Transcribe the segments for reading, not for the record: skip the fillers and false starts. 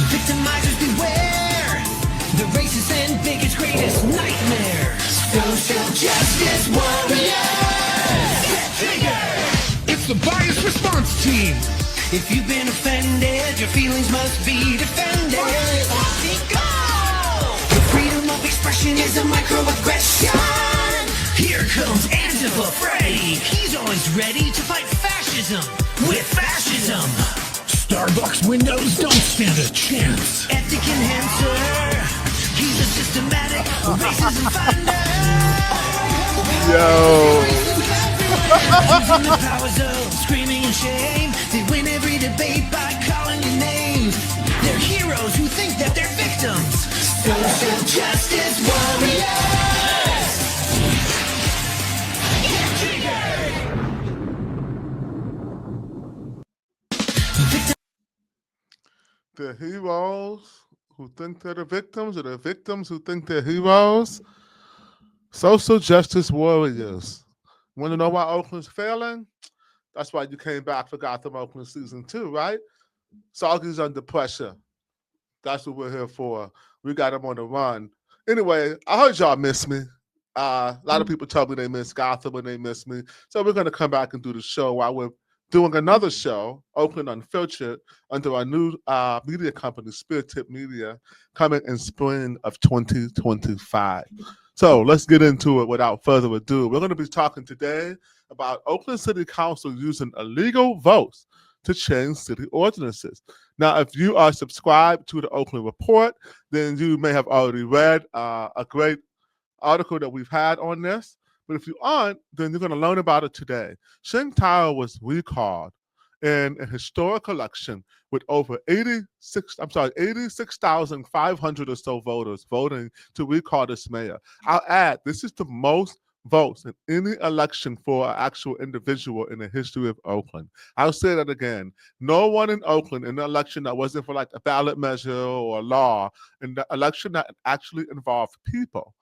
Victimizers beware, the racist and biggest greatest nightmare. Social justice warriors. Get triggered. It's the bias response team. If you've been offended, your feelings must be defended. Go! The freedom of expression is a microaggression. Here comes Antifa Freddy. He's always ready to fight fascism with fascism. Starbucks windows don't stand a chance. Ethic enhancer. He's a systematic racism finder. Yo. Using the powers of screaming and shame, they win every debate by calling you names. They're heroes who think that they're victims. Social justice warriors. The heroes who think they're the victims, or the victims who think they're heroes. Social justice warriors. Want to know why Oakland's failing? That's why you came back for Gotham Oakland season 2, right? Soggy's under pressure. That's what we're here for. We got him on the run. Anyway, I heard y'all miss me. A lot of people tell me they miss Gotham and they miss me. So we're going to come back and do the show while we're doing another show, Oakland Unfiltered, under our new media company, Spirit Tip Media, coming in spring of 2025. So let's get into it without further ado. We're going to be talking today about Oakland City Council using illegal votes to change city ordinances. Now, if you are subscribed to the Oakland Report, then you may have already read a great article that we've had on this. But if you aren't, then you're going to learn about it today. Sheng Thao was recalled in a historic election with over 86,500 or so voters voting to recall this mayor. I'll add, this is the most votes in any election for an actual individual in the history of Oakland. I'll say that again. No one in Oakland in the election that wasn't for like a ballot measure or a law, in the election that actually involved people.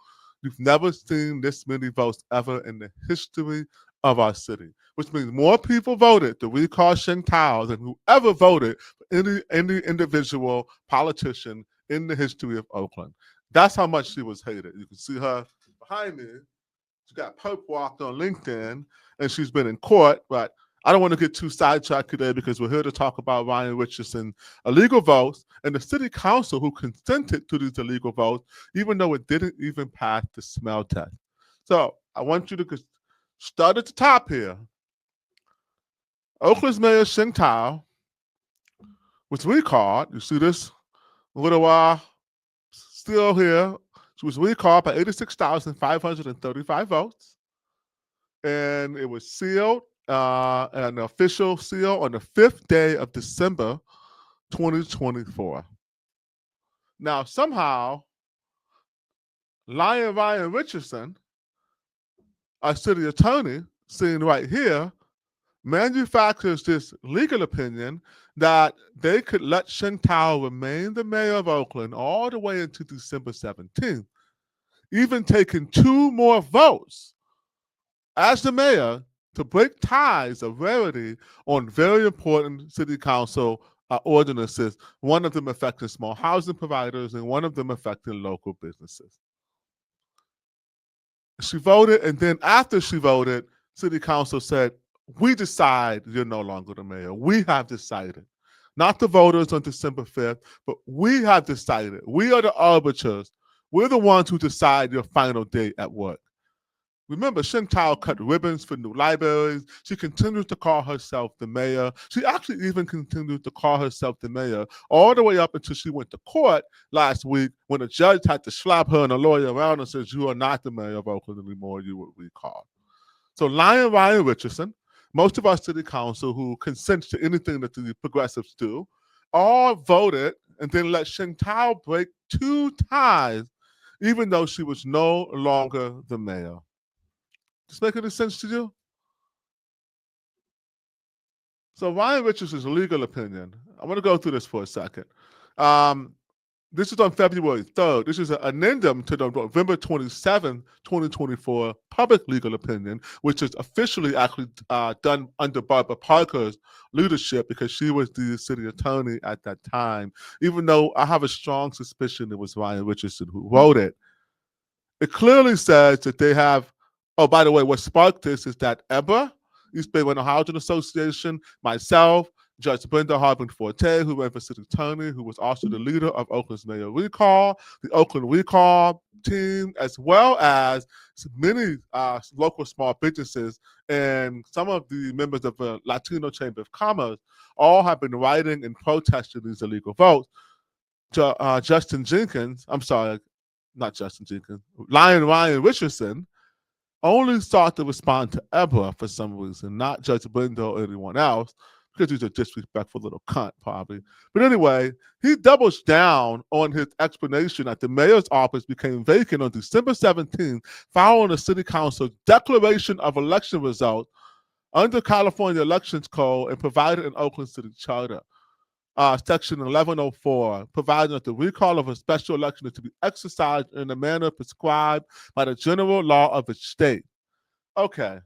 We've never seen this many votes ever in the history of our city, which means more people voted to recall Sheng Thao than whoever voted for any individual politician in the history of Oakland. That's how much she was hated. You can see her behind me. She got perp walked on LinkedIn, and she's been in court, but I don't want to get too sidetracked today because we're here to talk about Ryan Richardson illegal votes and the city council who consented to these illegal votes, even though it didn't even pass the smell test. So I want you to start at the top here. Oakland's Mayor Sheng Thao was recalled. You see this little still here. She was recalled by 86,535 votes, and it was sealed. An official seal on the 5th day of December 2024. Now, somehow, Ryan Richardson, our city attorney, seen right here, manufactures this legal opinion that they could let Sheng Thao remain the mayor of Oakland all the way into December 17th, even taking 2 more votes as the mayor to break ties of rarity on very important city council ordinances, one of them affecting small housing providers and one of them affecting local businesses. She voted, and then after she voted, city council said, we decide you're no longer the mayor. We have decided. Not the voters on December 5th, but we have decided. We are the arbiters. We're the ones who decide your final day at work. Remember, Sheng Thao cut ribbons for new libraries. She continues to call herself the mayor. She actually even continued to call herself the mayor all the way up until she went to court last week when a judge had to slap her and a lawyer around and says, you are not the mayor of Oakland anymore. You were recalled. So Ryan Richardson, most of our city council who consents to anything that the progressives do, all voted and then let Sheng Thao break 2 ties, even though she was no longer the mayor. Does this make any sense to you? So Ryan Richardson's legal opinion, I want to go through this for a second. This is on February 3rd. This is an addendum to the November 27, 2024 public legal opinion, which is officially actually done under Barbara Parker's leadership because she was the city attorney at that time. Even though I have a strong suspicion it was Ryan Richardson who wrote it. It clearly says that they have, oh, by the way, what sparked this is that EBRA, East Bay Rental Housing Association, myself, Judge Brenda Harbin Forte, who ran for city attorney, who was also the leader of Oakland's Mayor Recall, the Oakland Recall team, as well as many local small businesses and some of the members of the Latino Chamber of Commerce, all have been writing and protesting these illegal votes. Justin Jenkins, I'm sorry, not Justin Jenkins, Ryan Richardson, only sought to respond to EBRA for some reason, not Judge Brenda or anyone else, because he's a disrespectful little cunt, probably. But anyway, he doubles down on his explanation that the mayor's office became vacant on December 17th following the city council's declaration of election results under California Elections Code and provided in Oakland City Charter. Section 1104, providing that the recall of a special election is to be exercised in the manner prescribed by the general law of the state. Okay.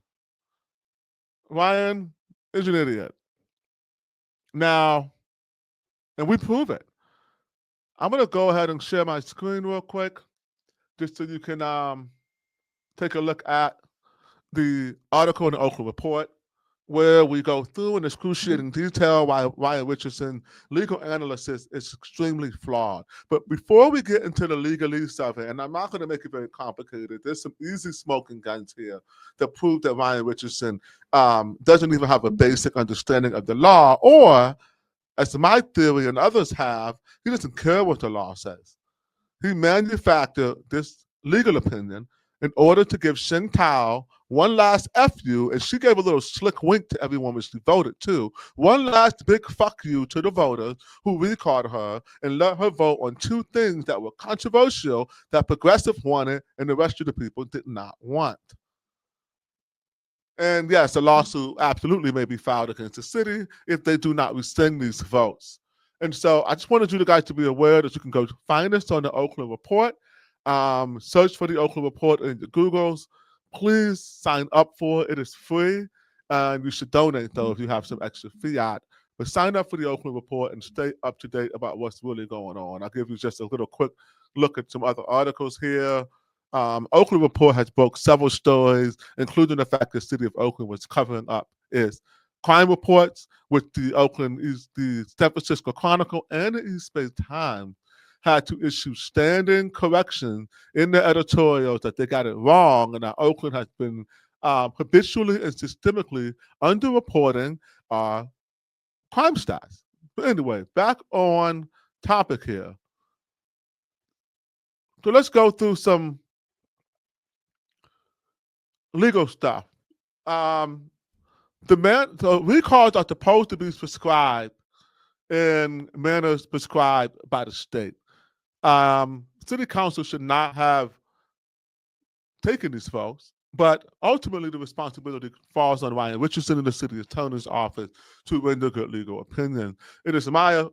Ryan is an idiot. Now, and we prove it. I'm going to go ahead and share my screen real quick just so you can take a look at the article in the Oakland Report, where we go through in excruciating detail why Ryan Richardson legal analysis is extremely flawed. But before we get into the legalese of it, and I'm not going to make it very complicated, there's some easy smoking guns here that prove that Ryan Richardson doesn't even have a basic understanding of the law, or, as my theory and others have, he doesn't care what the law says. He manufactured this legal opinion in order to give Sheng Thao one last F you, and she gave a little slick wink to everyone when she voted too. One last big fuck you to the voters who recalled her and let her vote on two things that were controversial that progressive wanted and the rest of the people did not want. And yes, a lawsuit absolutely may be filed against the city if they do not rescind these votes. And so I just wanted you guys to be aware that you can go find us on the Oakland Report. Search for the Oakland Report in the Googles. Please sign up for it. It is free. And you should donate, though, if you have some extra fiat. But sign up for the Oakland Report and stay up to date about what's really going on. I'll give you just a little quick look at some other articles here. Oakland Report has broke several stories, including the fact the city of Oakland was covering up its crime reports with the San Francisco Chronicle and the East Bay Times had to issue standing corrections in their editorials that they got it wrong, and that Oakland has been habitually and systemically underreporting crime stats. But anyway, back on topic here. So let's go through some legal stuff. So recalls are supposed to be prescribed in manners prescribed by the state. City council should not have taken these votes, but ultimately the responsibility falls on Ryan Richardson in the city attorney's office to render good legal opinion. It is my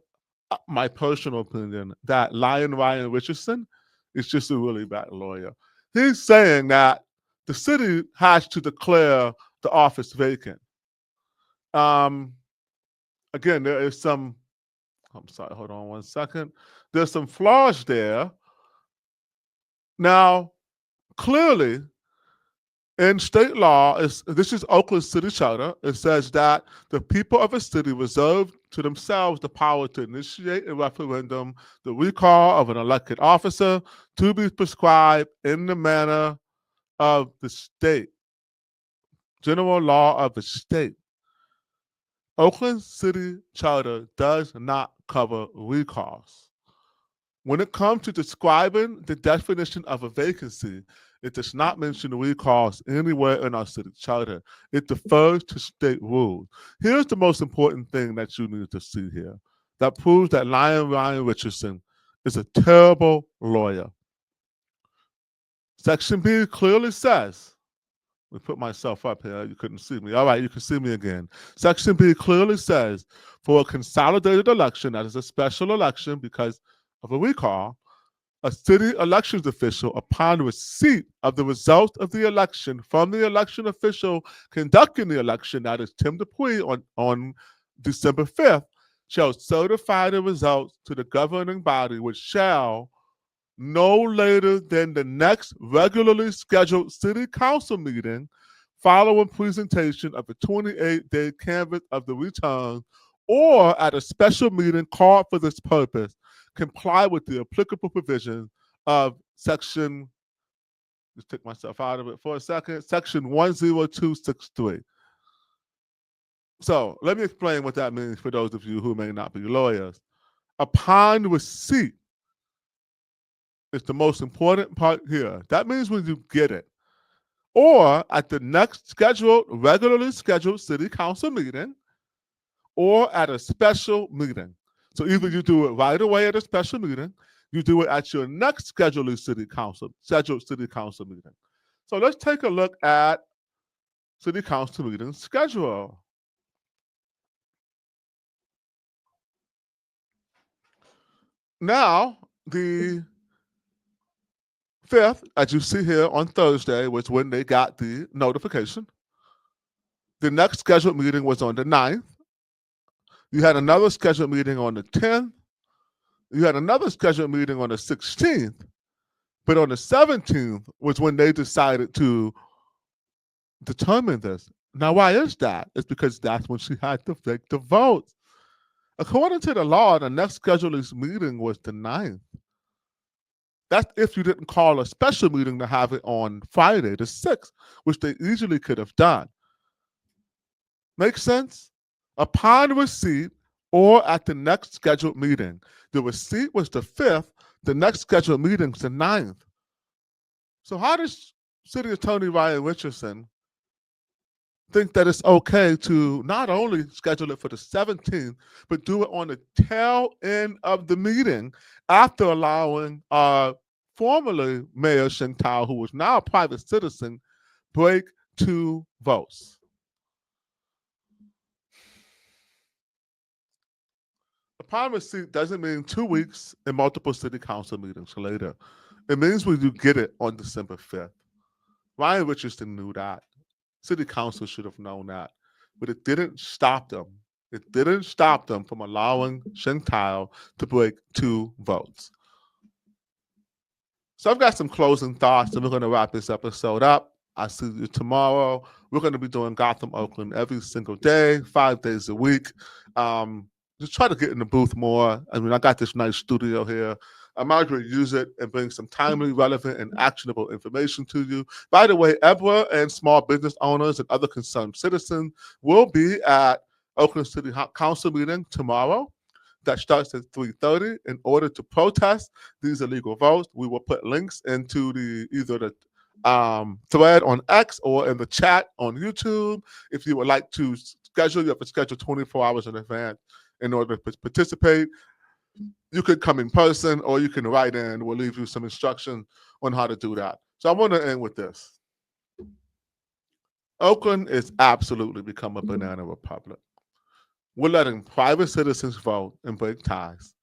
personal opinion that Ryan Richardson is just a really bad lawyer. He's saying that the city has to declare the office vacant. Again, there is some, I'm sorry, hold on one second. There's some flaws there. Now, clearly, in state law, this is Oakland City Charter. It says that the people of a city reserve to themselves the power to initiate a referendum, the recall of an elected officer to be prescribed in the manner of the state. General law of the state. Oakland City Charter does not cover recalls. When it comes to describing the definition of a vacancy, it does not mention recalls anywhere in our city charter. It defers to state rules. Here's the most important thing that you need to see here that proves that Ryan Richardson is a terrible lawyer. Section B clearly says, let me put myself up here. You couldn't see me. All right, you can see me again. Section B clearly says, for a consolidated election, that is a special election because of a recall, a city elections official, upon receipt of the result of the election from the election official conducting the election, that is Tim Dupuy, on December 5th, shall certify the results to the governing body, which shall, no later than the next regularly scheduled city council meeting following presentation of the 28-day canvass of the return, or at a special meeting called for this purpose, comply with the applicable provisions of section, just take myself out of it for a second, section 10263. So let me explain what that means for those of you who may not be lawyers. Upon receipt is the most important part here. That means when you get it, or at the next regularly scheduled city council meeting, or at a special meeting. So either you do it right away at a special meeting, you do it at your next scheduled city council meeting. So let's take a look at city council meeting schedule. Now, the 5th, as you see here on Thursday, was when they got the notification. The next scheduled meeting was on the 9th. You had another scheduled meeting on the 10th. You had another scheduled meeting on the 16th. But on the 17th was when they decided to determine this. Now, why is that? It's because that's when she had to take the votes. According to the law, the next scheduled meeting was the 9th. That's if you didn't call a special meeting to have it on Friday, the 6th, which they easily could have done. Make sense? Upon receipt or at the next scheduled meeting. The receipt was the 5th, the next scheduled meeting is the 9th. So how does City Attorney Ryan Richardson think that it's okay to not only schedule it for the 17th, but do it on the tail end of the meeting after allowing formerly Mayor Sheng Thao, who was now a private citizen, break 2 votes? Upon receipt doesn't mean 2 weeks and multiple city council meetings later. It means when you get it on December 5th. Ryan Richardson knew that. City council should have known that. But it didn't stop them. It didn't stop them from allowing Sheng Thao to break 2 votes. So I've got some closing thoughts, and we're going to wrap this episode up. I'll see you tomorrow. We're going to be doing Gotham Oakland every single day, 5 days a week. Just try to get in the booth more. I mean, I got this nice studio here. I might as well use it and bring some timely, relevant, and actionable information to you. By the way, EBWA and small business owners and other concerned citizens will be at Oakland City Council meeting tomorrow. That starts at 3:30. In order to protest these illegal votes, we will put links into either the thread on X or in the chat on YouTube. If you would like to schedule, you have to schedule 24 hours in advance in order to participate. You could come in person or you can write in. We'll leave you some instruction on how to do that. So I want to end with this. Oakland is absolutely become a banana republic. We're letting private citizens vote and break ties.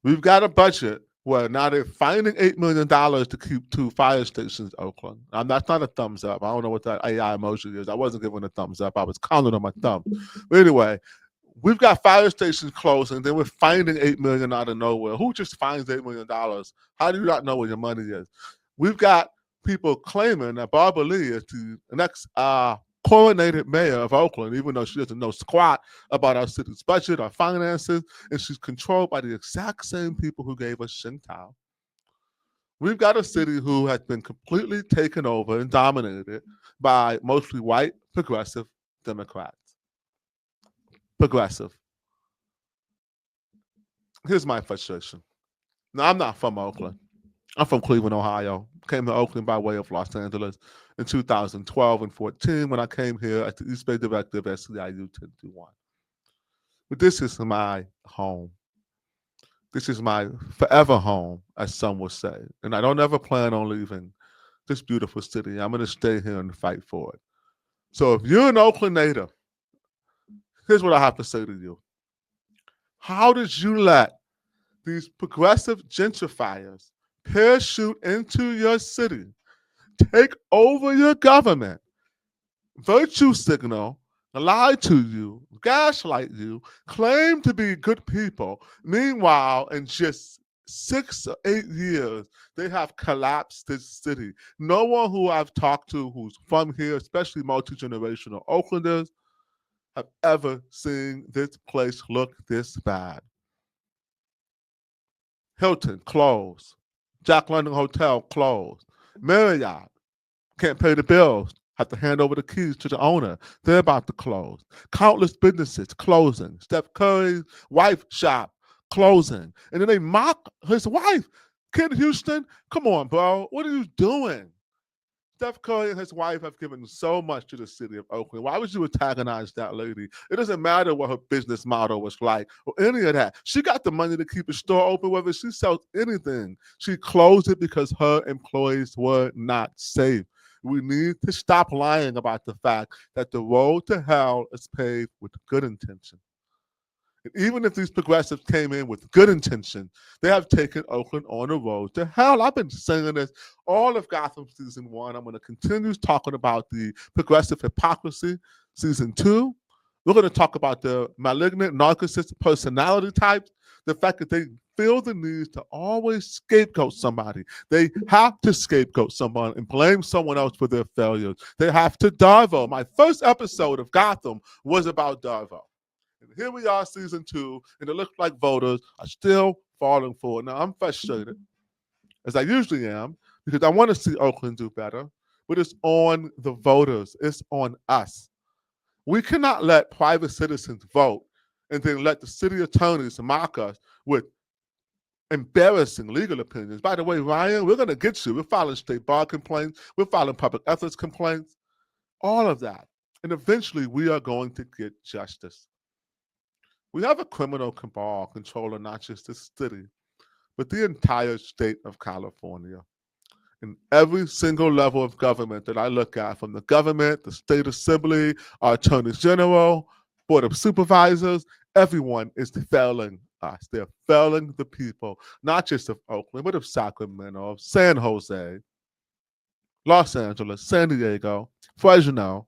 We've got a budget where now they're finding $8 million to keep 2 fire stations in Oakland. That's not a thumbs up. I don't know what that AI emoji is. I wasn't giving a thumbs up. I was counting on my thumb. But anyway, we've got fire stations closing, then we're finding $8 million out of nowhere. Who just finds $8 million? How do you not know where your money is? We've got people claiming that Barbara Lee is the next coronated mayor of Oakland, even though she doesn't know squat about our city's budget, our finances, and she's controlled by the exact same people who gave us Sheng Thao. We've got a city who has been completely taken over and dominated by mostly white, progressive Democrats. Progressive. Here's my frustration. Now, I'm not from Oakland. I'm from Cleveland, Ohio. Came to Oakland by way of Los Angeles in 2012 and 14 when I came here as the East Bay Director of SEIU 1021. But this is my home. This is my forever home, as some would say. And I don't ever plan on leaving this beautiful city. I'm going to stay here and fight for it. So if you're an Oakland native, here's what I have to say to you. How did you let these progressive gentrifiers parachute into your city, take over your government, virtue signal, lie to you, gaslight you, claim to be good people. Meanwhile, in just 6 or 8 years, they have collapsed this city. No one who I've talked to who's from here, especially multi-generational Oaklanders, have ever seen this place look this bad. Hilton closed. Jack London Hotel closed. Marriott can't pay the bills. Have to hand over the keys to the owner. They're about to close. Countless businesses closing. Steph Curry's wife shop closing. And then they mock his wife. Kid Houston, come on, bro. What are you doing? Steph Curry and his wife have given so much to the city of Oakland. Why would you antagonize that lady? It doesn't matter what her business model was like or any of that. She got the money to keep the store open, whether she sells anything. She closed it because her employees were not safe. We need to stop lying about the fact that the road to hell is paved with good intention. And even if these progressives came in with good intention, they have taken Oakland on the road to hell. I've been saying this all of Gotham Season 1. I'm going to continue talking about the progressive hypocrisy. Season 2, we're going to talk about the malignant narcissist personality types, the fact that they feel the need to always scapegoat somebody. They have to scapegoat someone and blame someone else for their failures. They have to Darvo. My first episode of Gotham was about Darvo. And here we are, Season 2, and it looks like voters are still falling for it. Now, I'm frustrated, as I usually am, because I want to see Oakland do better, but it's on the voters. It's on us. We cannot let private citizens vote and then let the city attorneys mock us with embarrassing legal opinions. By the way, Ryan, we're going to get you. We're filing state bar complaints. We're filing public ethics complaints. All of that. And eventually, we are going to get justice. We have a criminal cabal controlling not just this city, but the entire state of California. In every single level of government that I look at, from the government, the state assembly, our attorney general, board of supervisors, everyone is failing us. They're failing the people, not just of Oakland, but of Sacramento, of San Jose, Los Angeles, San Diego, Fresno.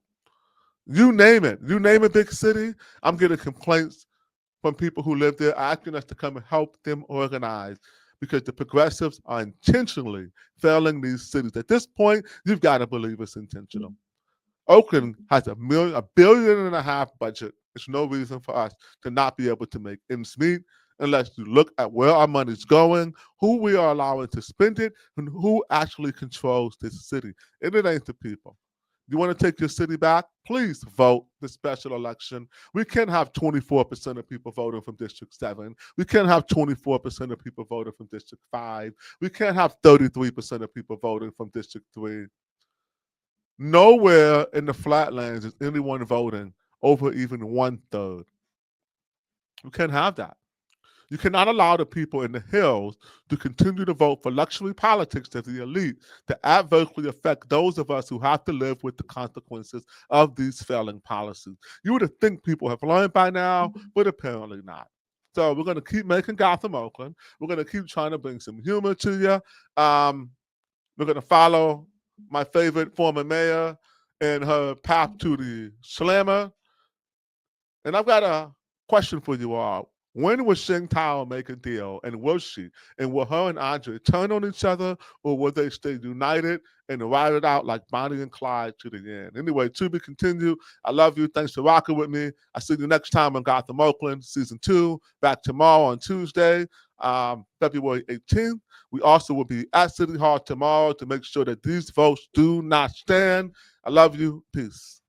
You name it. You name a big city, I'm getting complaints from people who live there asking us to come and help them organize, because the progressives are intentionally failing these cities. At this point, you've got to believe it's intentional. Oakland has $1.5 billion budget. There's no reason for us to not be able to make ends meet unless you look at where our money's going, who we are allowing to spend it, and who actually controls this city. And it ain't the people. You want to take your city back? Please vote the special election. We can't have 24% of people voting from District 7. We can't have 24% of people voting from District 5. We can't have 33% of people voting from District 3. Nowhere in the Flatlands is anyone voting over even 1/3. We can't have that. You cannot allow the people in the hills to continue to vote for luxury politics of the elite to adversely affect those of us who have to live with the consequences of these failing policies. You would think people have learned by now, but apparently not. So we're going to keep making Gotham Oakland. We're going to keep trying to bring some humor to you. We're going to follow my favorite former mayor and her path to the slammer. And I've got a question for you all. When will Sheng Thao make a deal, and will she? And will her and Andre turn on each other, or will they stay united and ride it out like Bonnie and Clyde to the end? Anyway, to be continued. I love you. Thanks for rocking with me. I'll see you next time on Gotham Oakland, Season 2. Back tomorrow on Tuesday, February 18th. We also will be at City Hall tomorrow to make sure that these votes do not stand. I love you. Peace.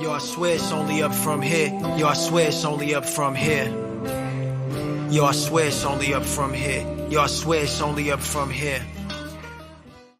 Yo, I swear it's only up from here. Yo, I swear it's only up from here. Yo, I swear it's only up from here. Yo, I swear it's only up from here.